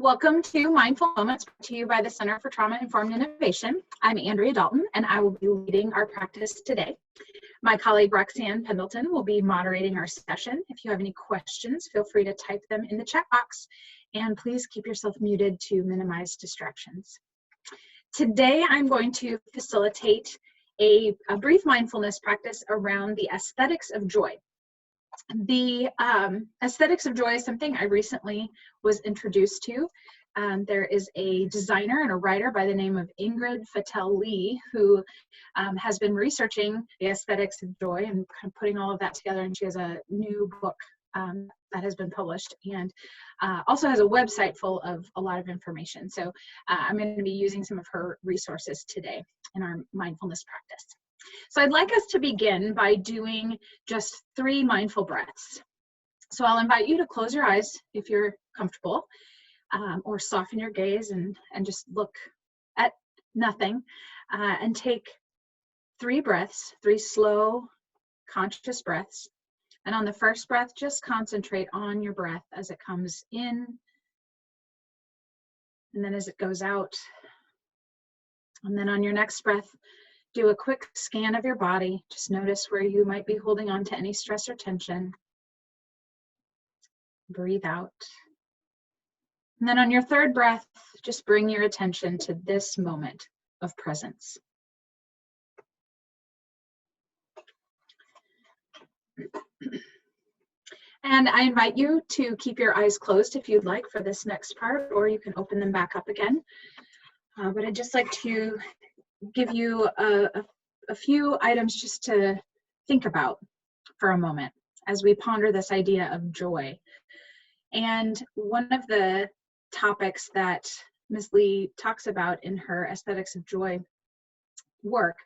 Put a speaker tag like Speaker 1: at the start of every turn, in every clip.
Speaker 1: Welcome to Mindful Moments, brought to you by the Center for Trauma-Informed Innovation. I'm Andrea Dalton, and I will be leading our practice today. My colleague Roxanne Pendleton will be moderating our session. If you have any questions, feel free to type them in the chat box, and please keep yourself muted to minimize distractions. Today, I'm going to facilitate a brief mindfulness practice around the aesthetics of joy. The aesthetics of joy is something I recently was introduced to. There is a designer and a writer by the name of Ingrid Fattel-Lee who has been researching the aesthetics of joy and kind of putting all of that together, and she has a new book that has been published, and also has a website full of a lot of information. So I'm going to be using some of her resources today in our mindfulness practice. So I'd like us to begin by doing just 3 mindful breaths. So I'll invite you to close your eyes if you're comfortable, or soften your gaze and just look at nothing, and take 3 breaths, 3 slow, conscious breaths. And on the first breath, just concentrate on your breath as it comes in, and then as it goes out. And then on your next breath, do a quick scan of your body. Just notice where you might be holding on to any stress or tension. Breathe out. And then on your third breath, just bring your attention to this moment of presence. And I invite you to keep your eyes closed if you'd like for this next part, or you can open them back up again. But I'd just like to give you a few items just to think about for a moment as we ponder this idea of joy. And one of the topics that Ms. Lee talks about in her Aesthetics of Joy work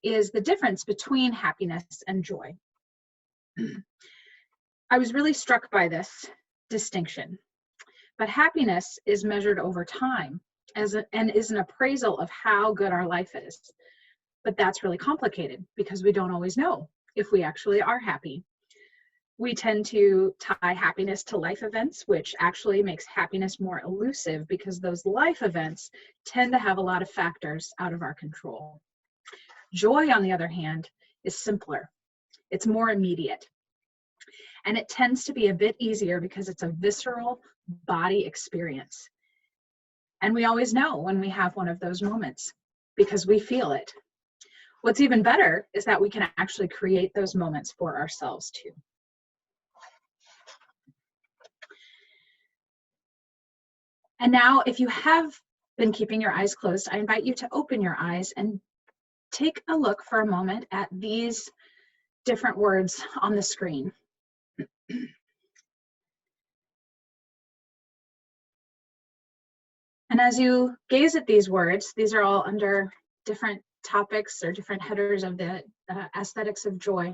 Speaker 1: is the difference between happiness and joy. I was really struck by this distinction. But happiness is measured over time and is an appraisal of how good our life is. But that's really complicated because we don't always know if we actually are happy. We tend to tie happiness to life events, which actually makes happiness more elusive because those life events tend to have a lot of factors out of our control. Joy, on the other hand, is simpler. It's more immediate. And it tends to be a bit easier because it's a visceral body experience. And we always know when we have one of those moments because we feel it. What's even better is that we can actually create those moments for ourselves too. And now, if you have been keeping your eyes closed, I invite you to open your eyes and take a look for a moment at these different words on the screen. And as you gaze at these words, these are all under different topics or different headers of the aesthetics of joy.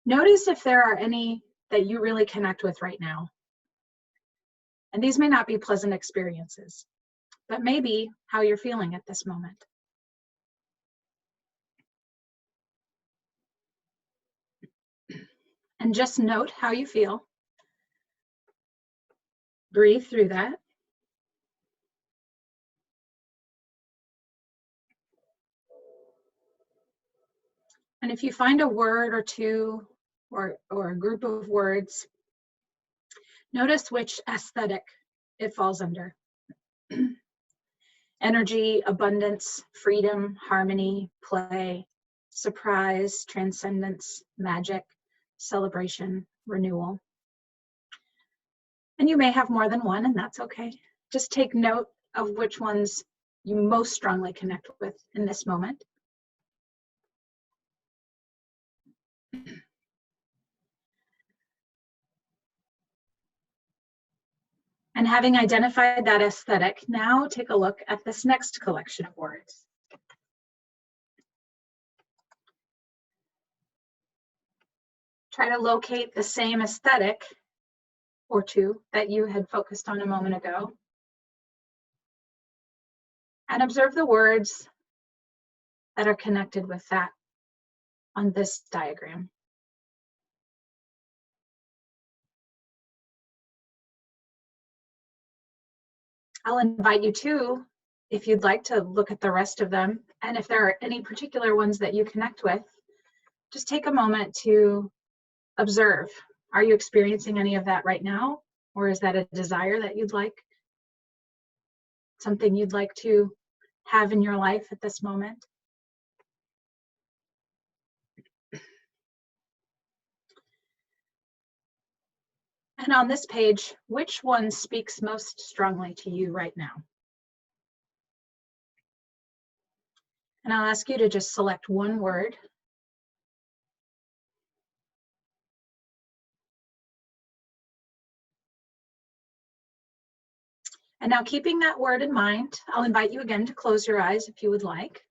Speaker 1: Notice if there are any that you really connect with right now. And these may not be pleasant experiences, but maybe how you're feeling at this moment. And just note how you feel. Breathe through that. And if you find a word or two or a group of words, notice which aesthetic it falls under. Energy, abundance, freedom, harmony, play, surprise, transcendence, magic, celebration, renewal. And you may have more than one, and that's okay. Just take note of which ones you most strongly connect with in this moment. And having identified that aesthetic, now take a look at this next collection of words. Try to locate the same aesthetic or two that you had focused on a moment ago. And observe the words that are connected with that on this diagram. I'll invite you to, if you'd like to look at the rest of them, and if there are any particular ones that you connect with, just take a moment to observe. Are you experiencing any of that right now? Or is that a desire that you'd like? Something you'd like to have in your life at this moment? And on this page, which one speaks most strongly to you right now? And I'll ask you to just select one word. And now, keeping that word in mind, I'll invite you again to close your eyes if you would like.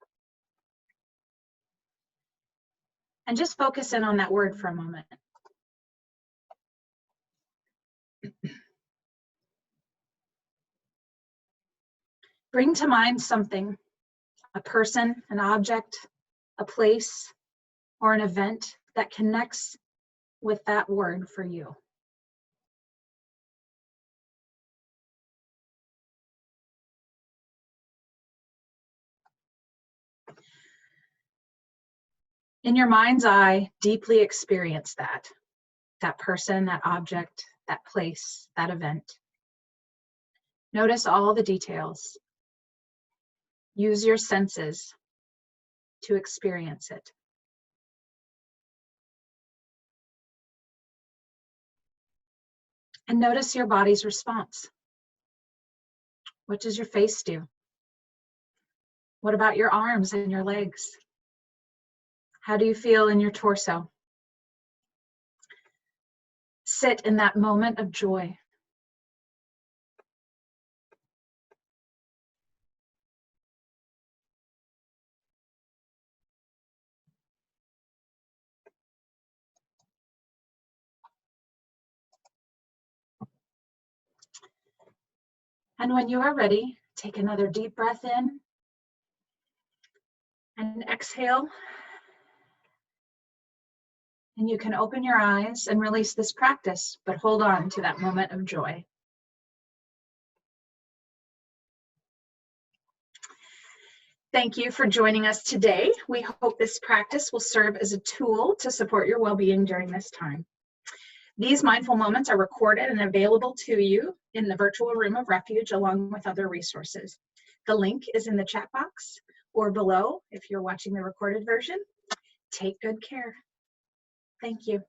Speaker 1: And just focus in on that word for a moment. Bring to mind something, a person, an object, a place, or an event that connects with that word for you. In your mind's eye, deeply experience that person, that object, that place, that event. Notice all the details. Use your senses to experience it. And notice your body's response. What does your face do? What about your arms and your legs? How do you feel in your torso? Sit in that moment of joy. And when you are ready, take another deep breath in and exhale. And you can open your eyes and release this practice, but hold on to that moment of joy. Thank you for joining us today. We hope this practice will serve as a tool to support your well-being during this time. These mindful moments are recorded and available to you in the virtual room of refuge along with other resources. The link is in the chat box or below if you're watching the recorded version. Take good care. Thank you.